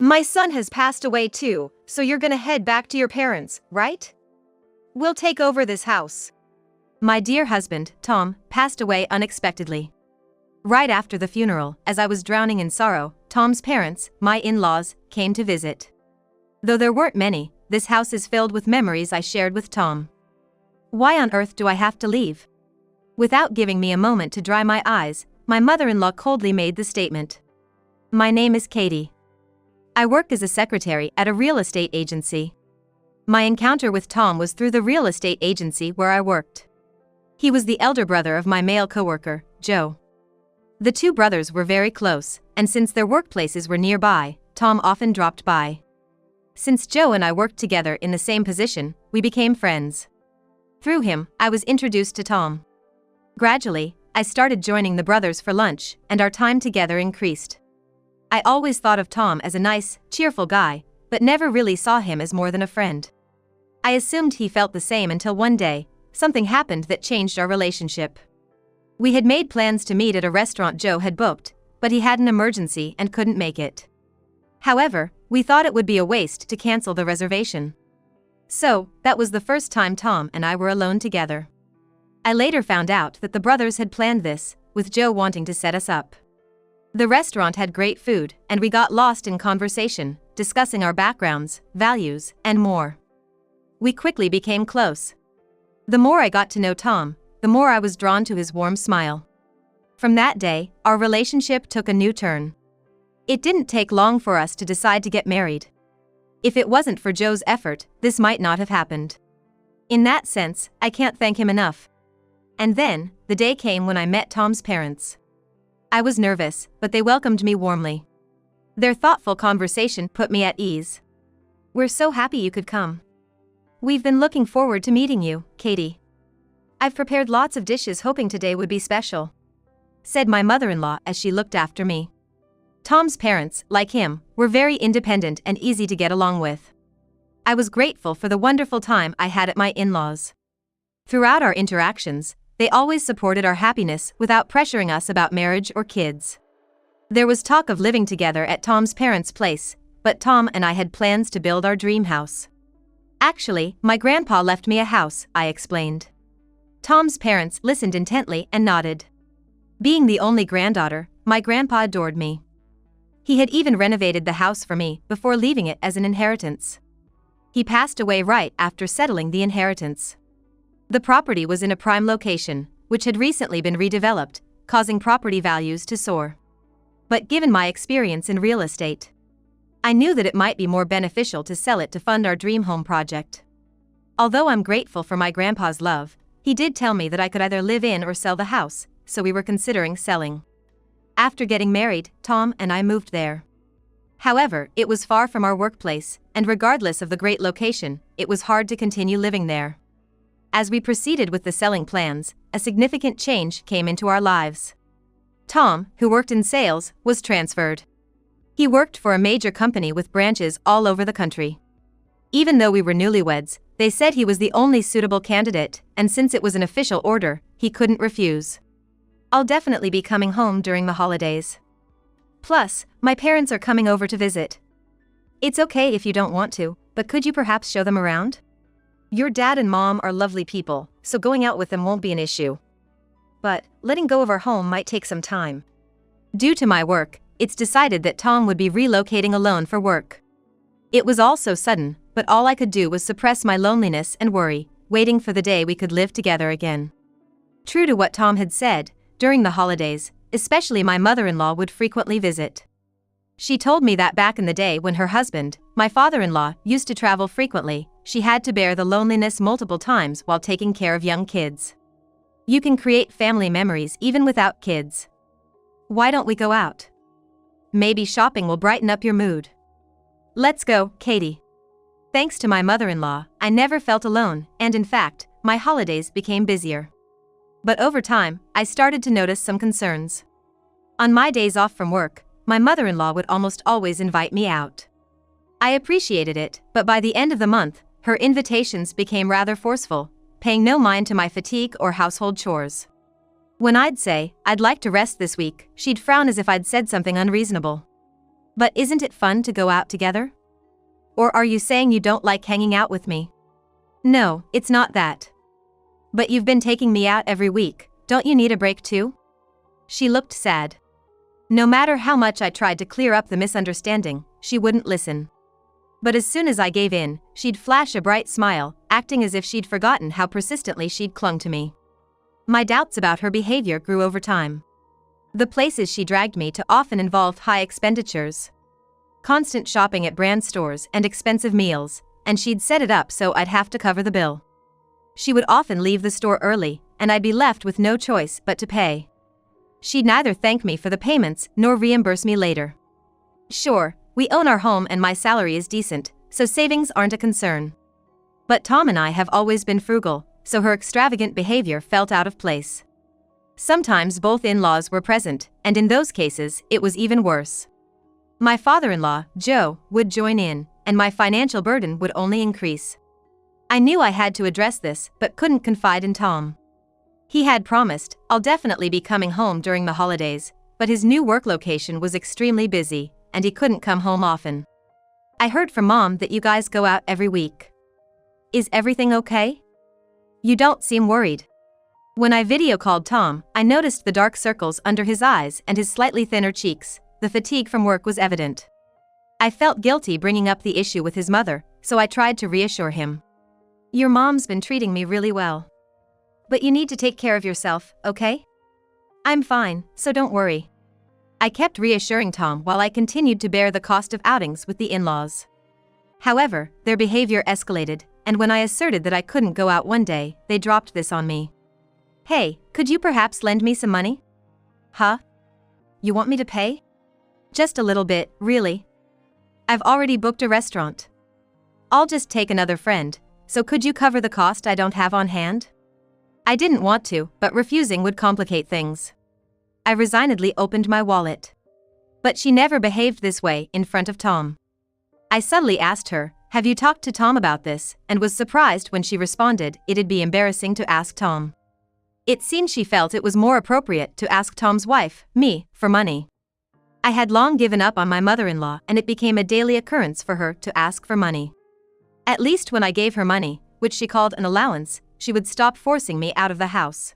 My son has passed away too, so you're gonna head back to your parents, right? We'll take over this house. My dear husband, Tom, passed away unexpectedly. Right after the funeral, as I was drowning in sorrow, Tom's parents, my in-laws, came to visit. Though there weren't many, this house is filled with memories I shared with Tom. Why on earth do I have to leave? Without giving me a moment to dry my eyes, my mother-in-law coldly made the statement. My name is Katie. I work as a secretary at a real estate agency. My encounter with Tom was through the real estate agency where I worked. He was the elder brother of my male coworker, Joe. The two brothers were very close, and since their workplaces were nearby, Tom often dropped by. Since Joe and I worked together in the same position, we became friends. Through him, I was introduced to Tom. Gradually, I started joining the brothers for lunch, and our time together increased. I always thought of Tom as a nice, cheerful guy, but never really saw him as more than a friend. I assumed he felt the same until one day, something happened that changed our relationship. We had made plans to meet at a restaurant Joe had booked, but he had an emergency and couldn't make it. However, we thought it would be a waste to cancel the reservation. So, that was the first time Tom and I were alone together. I later found out that the brothers had planned this, with Joe wanting to set us up. The restaurant had great food, and we got lost in conversation, discussing our backgrounds, values, and more. We quickly became close. The more I got to know Tom, the more I was drawn to his warm smile. From that day, our relationship took a new turn. It didn't take long for us to decide to get married. If it wasn't for Joe's effort, this might not have happened. In that sense, I can't thank him enough. And then, the day came when I met Tom's parents. I was nervous, but they welcomed me warmly. Their thoughtful conversation put me at ease. We're so happy you could come. We've been looking forward to meeting you, Katie. I've prepared lots of dishes hoping today would be special, said my mother-in-law as she looked after me. Tom's parents, like him, were very independent and easy to get along with. I was grateful for the wonderful time I had at my in-laws. Throughout our interactions, they always supported our happiness without pressuring us about marriage or kids. There was talk of living together at Tom's parents' place, but Tom and I had plans to build our dream house. Actually, my grandpa left me a house, I explained. Tom's parents listened intently and nodded. Being the only granddaughter, my grandpa adored me. He had even renovated the house for me before leaving it as an inheritance. He passed away right after settling the inheritance. The property was in a prime location, which had recently been redeveloped, causing property values to soar. But given my experience in real estate, I knew that it might be more beneficial to sell it to fund our dream home project. Although I'm grateful for my grandpa's love, he did tell me that I could either live in or sell the house, so we were considering selling. After getting married, Tom and I moved there. However, it was far from our workplace, and regardless of the great location, it was hard to continue living there. As we proceeded with the selling plans, a significant change came into our lives. Tom, who worked in sales, was transferred. He worked for a major company with branches all over the country. Even though we were newlyweds, they said he was the only suitable candidate, and since it was an official order, he couldn't refuse. I'll definitely be coming home during the holidays. Plus, my parents are coming over to visit. It's okay if you don't want to, but could you perhaps show them around? Your dad and mom are lovely people, so going out with them won't be an issue. But, letting go of our home might take some time. Due to my work, it's decided that Tom would be relocating alone for work. It was all so sudden, but all I could do was suppress my loneliness and worry, waiting for the day we could live together again. True to what Tom had said, during the holidays, especially my mother-in-law would frequently visit. She told me that back in the day when her husband, my father-in-law, used to travel frequently, she had to bear the loneliness multiple times while taking care of young kids. You can create family memories even without kids. Why don't we go out? Maybe shopping will brighten up your mood. Let's go, Katie. Thanks to my mother-in-law, I never felt alone, and in fact, my holidays became busier. But over time, I started to notice some concerns. On my days off from work, my mother-in-law would almost always invite me out. I appreciated it, but by the end of the month, her invitations became rather forceful, paying no mind to my fatigue or household chores. When I'd say, I'd like to rest this week, she'd frown as if I'd said something unreasonable. But isn't it fun to go out together? Or are you saying you don't like hanging out with me? No, it's not that. But you've been taking me out every week, don't you need a break too? She looked sad. No matter how much I tried to clear up the misunderstanding, she wouldn't listen. But as soon as I gave in, she'd flash a bright smile, acting as if she'd forgotten how persistently she'd clung to me. My doubts about her behavior grew over time. The places she dragged me to often involved high expenditures. Constant shopping at brand stores and expensive meals, and she'd set it up so I'd have to cover the bill. She would often leave the store early, and I'd be left with no choice but to pay. She'd neither thank me for the payments nor reimburse me later. Sure, we own our home and my salary is decent, so savings aren't a concern. But Tom and I have always been frugal, so her extravagant behavior felt out of place. Sometimes both in-laws were present, and in those cases, it was even worse. My father-in-law, Joe, would join in, and my financial burden would only increase. I knew I had to address this, but couldn't confide in Tom. He had promised, "I'll definitely be coming home during the holidays," but his new work location was extremely busy, and he couldn't come home often. I heard from Mom that you guys go out every week. Is everything okay? You don't seem worried. When I video called Tom, I noticed the dark circles under his eyes and his slightly thinner cheeks. The fatigue from work was evident. I felt guilty bringing up the issue with his mother, so I tried to reassure him. Your mom's been treating me really well. But you need to take care of yourself, okay? I'm fine, so don't worry. I kept reassuring Tom while I continued to bear the cost of outings with the in-laws. However, their behavior escalated, and when I asserted that I couldn't go out one day, they dropped this on me. Hey, could you perhaps lend me some money? Huh? You want me to pay? Just a little bit, really. I've already booked a restaurant. I'll just take another friend, so could you cover the cost I don't have on hand? I didn't want to, but refusing would complicate things. I resignedly opened my wallet. But she never behaved this way in front of Tom. I subtly asked her, "Have you talked to Tom about this?" and was surprised when she responded, "It'd be embarrassing to ask Tom." It seemed she felt it was more appropriate to ask Tom's wife, me, for money. I had long given up on my mother-in-law, and it became a daily occurrence for her to ask for money. At least when I gave her money, which she called an allowance, she would stop forcing me out of the house.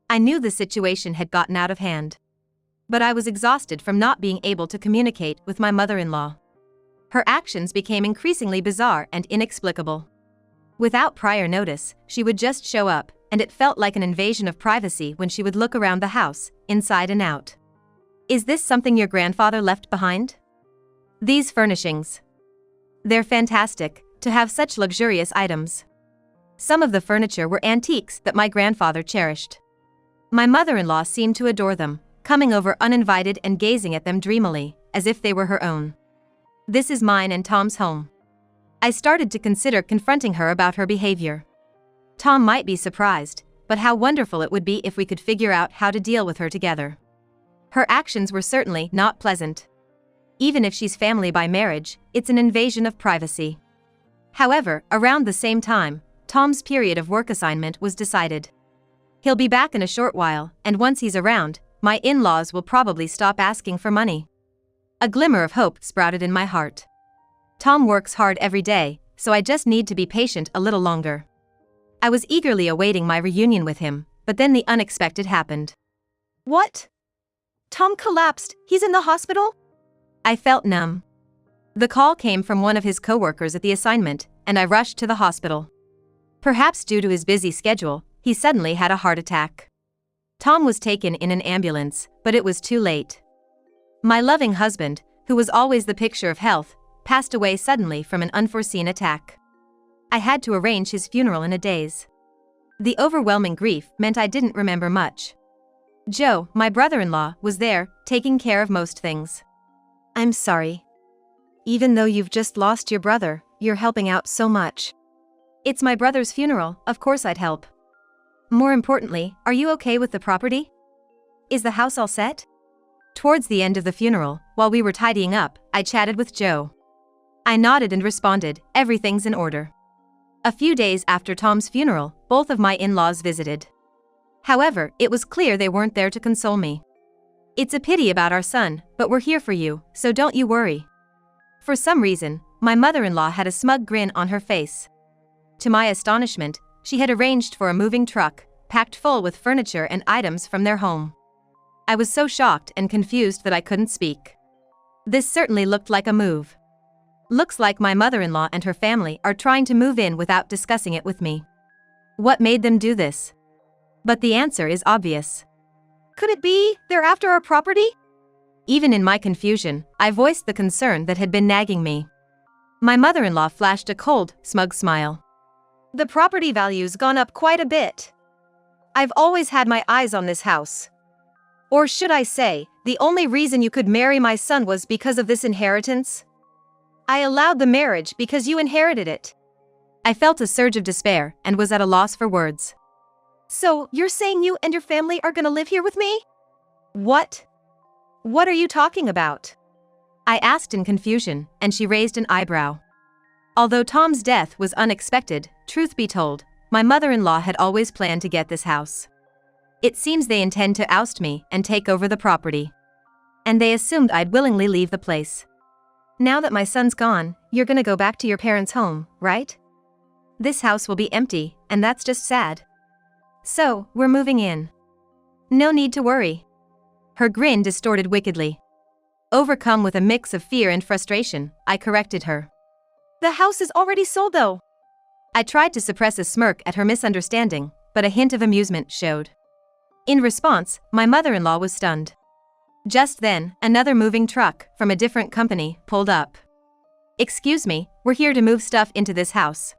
I knew the situation had gotten out of hand. But I was exhausted from not being able to communicate with my mother-in-law. Her actions became increasingly bizarre and inexplicable. Without prior notice, she would just show up, and it felt like an invasion of privacy when she would look around the house, inside and out. Is this something your grandfather left behind? These furnishings. They're fantastic, to have such luxurious items. Some of the furniture were antiques that my grandfather cherished. My mother-in-law seemed to adore them, coming over uninvited and gazing at them dreamily, as if they were her own. This is mine and Tom's home. I started to consider confronting her about her behavior. Tom might be surprised, but how wonderful it would be if we could figure out how to deal with her together. Her actions were certainly not pleasant. Even if she's family by marriage, it's an invasion of privacy. However, around the same time, Tom's period of work assignment was decided. He'll be back in a short while, and once he's around, my in-laws will probably stop asking for money. A glimmer of hope sprouted in my heart. Tom works hard every day, so I just need to be patient a little longer. I was eagerly awaiting my reunion with him, but then the unexpected happened. What? Tom collapsed, he's in the hospital? I felt numb. The call came from one of his coworkers at the assignment, and I rushed to the hospital. Perhaps due to his busy schedule, he suddenly had a heart attack. Tom was taken in an ambulance, but it was too late. My loving husband, who was always the picture of health, passed away suddenly from an unforeseen attack. I had to arrange his funeral in a daze. The overwhelming grief meant I didn't remember much. Joe, my brother-in-law, was there, taking care of most things. I'm sorry. Even though you've just lost your brother, you're helping out so much. It's my brother's funeral, of course I'd help. More importantly, are you okay with the property? Is the house all set? Towards the end of the funeral, while we were tidying up, I chatted with Joe. I nodded and responded, everything's in order. A few days after Tom's funeral, both of my in-laws visited. However, it was clear they weren't there to console me. It's a pity about our son, but we're here for you, so don't you worry. For some reason, my mother-in-law had a smug grin on her face. To my astonishment, she had arranged for a moving truck, packed full with furniture and items from their home. I was so shocked and confused that I couldn't speak. This certainly looked like a move. Looks like my mother-in-law and her family are trying to move in without discussing it with me. What made them do this? But the answer is obvious. Could it be they're after our property? Even in my confusion, I voiced the concern that had been nagging me. My mother-in-law flashed a cold, smug smile. The property value's gone up quite a bit. I've always had my eyes on this house. Or should I say, the only reason you could marry my son was because of this inheritance? I allowed the marriage because you inherited it. I felt a surge of despair and was at a loss for words. So, you're saying you and your family are gonna live here with me? What? What are you talking about? I asked in confusion, and she raised an eyebrow. Although Tom's death was unexpected, truth be told, my mother-in-law had always planned to get this house. It seems they intend to oust me and take over the property. And they assumed I'd willingly leave the place. Now that my son's gone, you're gonna go back to your parents' home, right? This house will be empty, and that's just sad. So, we're moving in. No need to worry. Her grin distorted wickedly. Overcome with a mix of fear and frustration, I corrected her. The house is already sold though. I tried to suppress a smirk at her misunderstanding, but a hint of amusement showed. In response, my mother-in-law was stunned. Just then, another moving truck, from a different company, pulled up. Excuse me, we're here to move stuff into this house.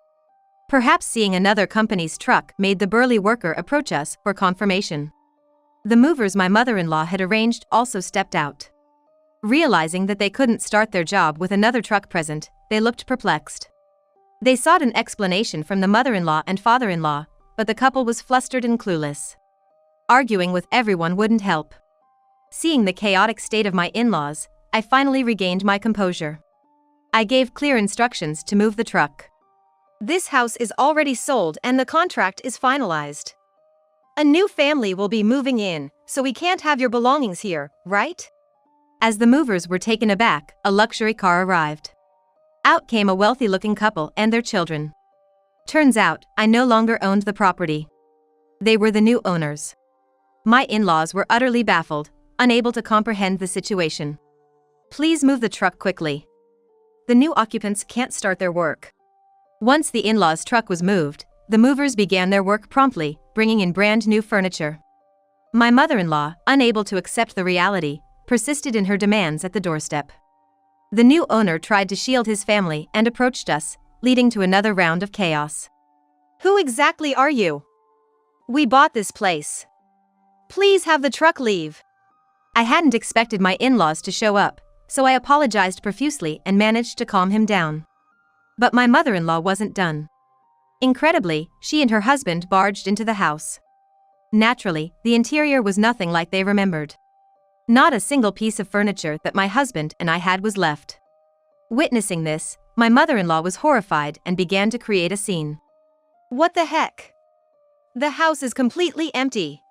Perhaps seeing another company's truck made the burly worker approach us for confirmation. The movers my mother-in-law had arranged also stepped out. Realizing that they couldn't start their job with another truck present, they looked perplexed. They sought an explanation from the mother-in-law and father-in-law, but the couple was flustered and clueless. Arguing with everyone wouldn't help. Seeing the chaotic state of my in-laws, I finally regained my composure. I gave clear instructions to move the truck. This house is already sold and the contract is finalized. A new family will be moving in, so we can't have your belongings here, right? As the movers were taken aback, a luxury car arrived. Out came a wealthy-looking couple and their children. Turns out, I no longer owned the property. They were the new owners. My in-laws were utterly baffled, unable to comprehend the situation. Please move the truck quickly. The new occupants can't start their work. Once the in-laws' truck was moved, the movers began their work promptly, bringing in brand new furniture. My mother-in-law, unable to accept the reality, persisted in her demands at the doorstep. The new owner tried to shield his family and approached us, leading to another round of chaos. Who exactly are you? We bought this place. Please have the truck leave. I hadn't expected my in-laws to show up, so I apologized profusely and managed to calm him down. But my mother-in-law wasn't done. Incredibly, she and her husband barged into the house. Naturally, the interior was nothing like they remembered. Not a single piece of furniture that my husband and I had was left. Witnessing this, my mother-in-law was horrified and began to create a scene. What the heck? The house is completely empty.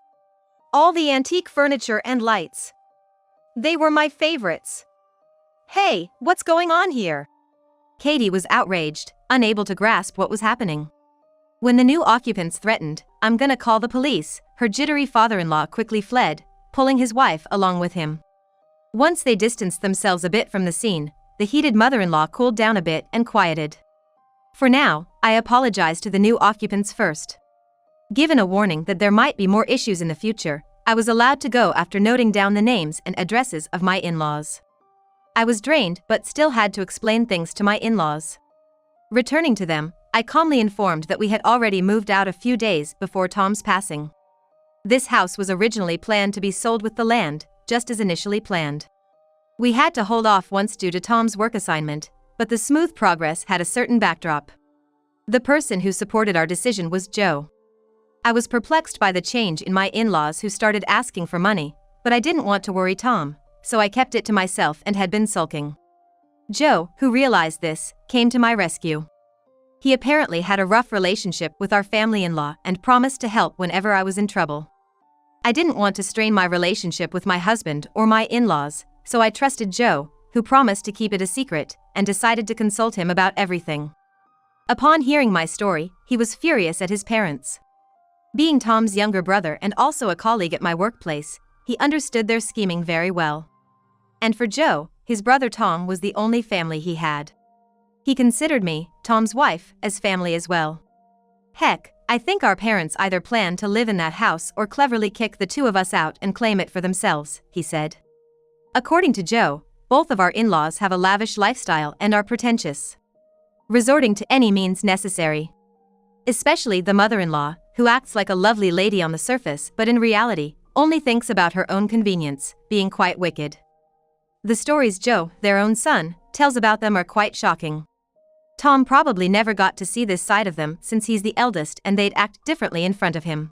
All the antique furniture and lights. They were my favorites. Hey, what's going on here? Katie was outraged, unable to grasp what was happening. When the new occupants threatened, "I'm gonna call the police," her jittery father-in-law quickly fled, pulling his wife along with him. Once they distanced themselves a bit from the scene, the heated mother-in-law cooled down a bit and quieted. For now, I apologized to the new occupants first. Given a warning that there might be more issues in the future, I was allowed to go after noting down the names and addresses of my in-laws. I was drained but still had to explain things to my in-laws. Returning to them, I calmly informed that we had already moved out a few days before Tom's passing. This house was originally planned to be sold with the land, just as initially planned. We had to hold off once due to Tom's work assignment, but the smooth progress had a certain backdrop. The person who supported our decision was Joe. I was perplexed by the change in my in-laws who started asking for money, but I didn't want to worry Tom, so I kept it to myself and had been sulking. Joe, who realized this, came to my rescue. He apparently had a rough relationship with our family-in-law and promised to help whenever I was in trouble. I didn't want to strain my relationship with my husband or my in-laws, so I trusted Joe, who promised to keep it a secret, and decided to consult him about everything. Upon hearing my story, he was furious at his parents. Being Tom's younger brother and also a colleague at my workplace, he understood their scheming very well. And for Joe, his brother Tom was the only family he had. He considered me, Tom's wife, as family as well. Heck, I think our parents either planned to live in that house or cleverly kick the two of us out and claim it for themselves, he said. According to Joe, both of our in-laws have a lavish lifestyle and are pretentious, resorting to any means necessary. Especially the mother-in-law, who acts like a lovely lady on the surface but in reality, only thinks about her own convenience, being quite wicked. The stories Joe, their own son, tells about them are quite shocking. Tom probably never got to see this side of them since he's the eldest and they'd act differently in front of him.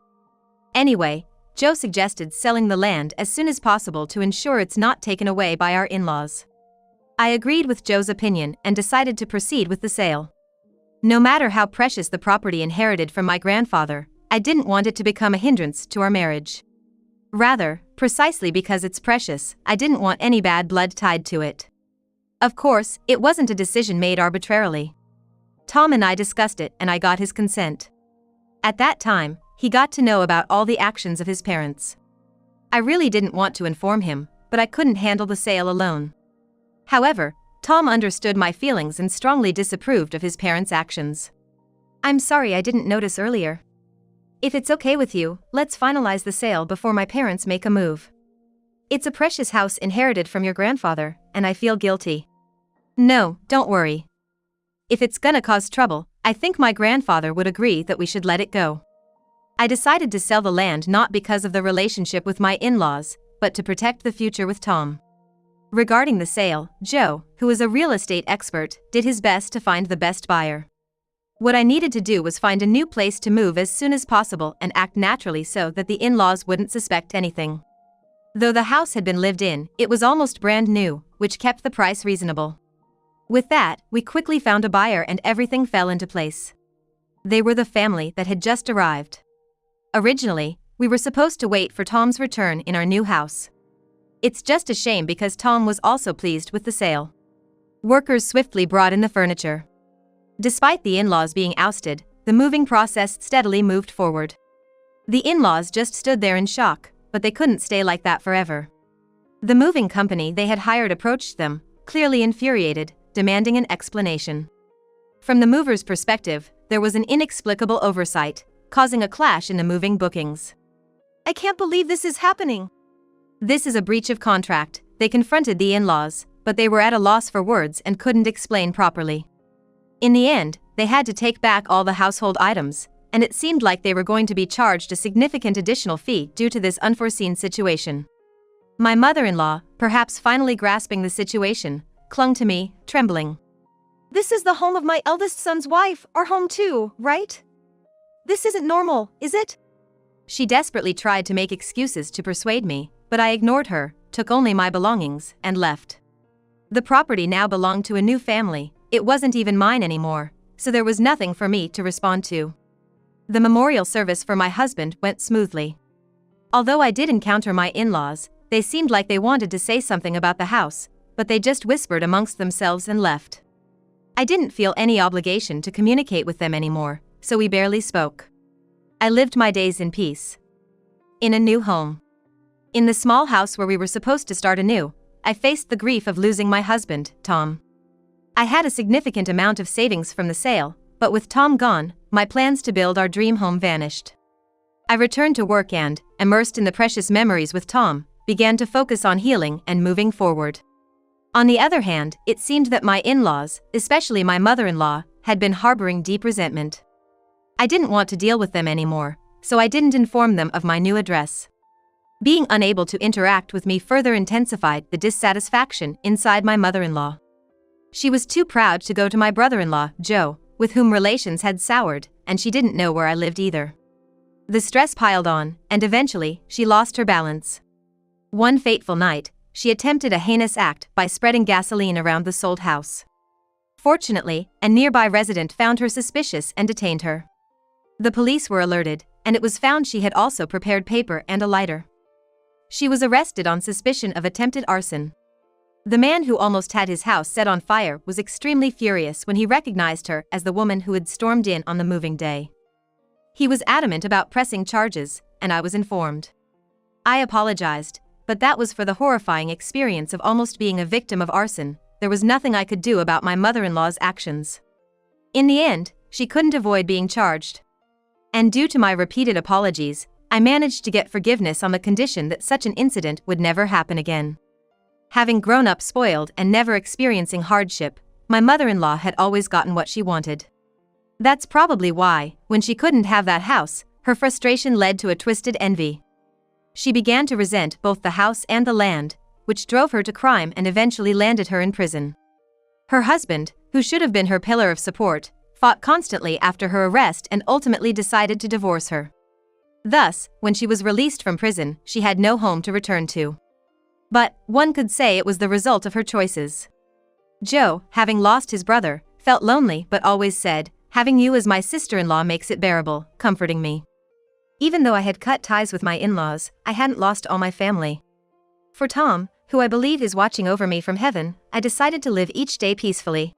Anyway, Joe suggested selling the land as soon as possible to ensure it's not taken away by our in-laws. I agreed with Joe's opinion and decided to proceed with the sale. No matter how precious the property inherited from my grandfather, I didn't want it to become a hindrance to our marriage. Rather, precisely because it's precious, I didn't want any bad blood tied to it. Of course, it wasn't a decision made arbitrarily. Tom and I discussed it and I got his consent. At that time, he got to know about all the actions of his parents. I really didn't want to inform him, but I couldn't handle the sale alone. However, Tom understood my feelings and strongly disapproved of his parents' actions. I'm sorry I didn't notice earlier. If it's okay with you, let's finalize the sale before my parents make a move. It's a precious house inherited from your grandfather, and I feel guilty. No, don't worry. If it's gonna cause trouble, I think my grandfather would agree that we should let it go. I decided to sell the land not because of the relationship with my in-laws, but to protect the future with Tom. Regarding the sale, Joe, who is a real estate expert, did his best to find the best buyer. What I needed to do was find a new place to move as soon as possible and act naturally so that the in-laws wouldn't suspect anything. Though the house had been lived in, it was almost brand new, which kept the price reasonable. With that, we quickly found a buyer and everything fell into place. They were the family that had just arrived. Originally, we were supposed to wait for Tom's return in our new house. It's just a shame because Tom was also pleased with the sale. Workers swiftly brought in the furniture. Despite the in-laws being ousted, the moving process steadily moved forward. The in-laws just stood there in shock, but they couldn't stay like that forever. The moving company they had hired approached them, clearly infuriated, demanding an explanation. From the movers' perspective, there was an inexplicable oversight, causing a clash in the moving bookings. I can't believe this is happening. This is a breach of contract, they confronted the in-laws, but they were at a loss for words and couldn't explain properly. In the end, they had to take back all the household items, and it seemed like they were going to be charged a significant additional fee due to this unforeseen situation. My mother-in-law, perhaps finally grasping the situation, clung to me, trembling. This is the home of my eldest son's wife, our home too, right? This isn't normal, is it? She desperately tried to make excuses to persuade me, but I ignored her, took only my belongings, and left. The property now belonged to a new family, it wasn't even mine anymore, so there was nothing for me to respond to. The memorial service for my husband went smoothly. Although I did encounter my in-laws, they seemed like they wanted to say something about the house, but they just whispered amongst themselves and left. I didn't feel any obligation to communicate with them anymore, so we barely spoke. I lived my days in peace. In a new home. In the small house where we were supposed to start anew, I faced the grief of losing my husband, Tom. I had a significant amount of savings from the sale, but with Tom gone, my plans to build our dream home vanished. I returned to work and, immersed in the precious memories with Tom, began to focus on healing and moving forward. On the other hand, it seemed that my in-laws, especially my mother-in-law, had been harboring deep resentment. I didn't want to deal with them anymore, so I didn't inform them of my new address. Being unable to interact with me further intensified the dissatisfaction inside my mother-in-law. She was too proud to go to my brother-in-law, Joe, with whom relations had soured, and she didn't know where I lived either. The stress piled on, and eventually, she lost her balance. One fateful night, she attempted a heinous act by spreading gasoline around the sold house. Fortunately, a nearby resident found her suspicious and detained her. The police were alerted, and it was found she had also prepared paper and a lighter. She was arrested on suspicion of attempted arson. The man who almost had his house set on fire was extremely furious when he recognized her as the woman who had stormed in on the moving day. He was adamant about pressing charges, and I was informed. I apologized, but that was for the horrifying experience of almost being a victim of arson. There was nothing I could do about my mother-in-law's actions. In the end, she couldn't avoid being charged. And due to my repeated apologies, I managed to get forgiveness on the condition that such an incident would never happen again. Having grown up spoiled and never experiencing hardship, my mother-in-law had always gotten what she wanted. That's probably why, when she couldn't have that house, her frustration led to a twisted envy. She began to resent both the house and the land, which drove her to crime and eventually landed her in prison. Her husband, who should have been her pillar of support, fought constantly after her arrest and ultimately decided to divorce her. Thus, when she was released from prison, she had no home to return to. But, one could say it was the result of her choices. Joe, having lost his brother, felt lonely but always said, "Having you as my sister-in-law makes it bearable," comforting me. Even though I had cut ties with my in-laws, I hadn't lost all my family. For Tom, who I believe is watching over me from heaven, I decided to live each day peacefully.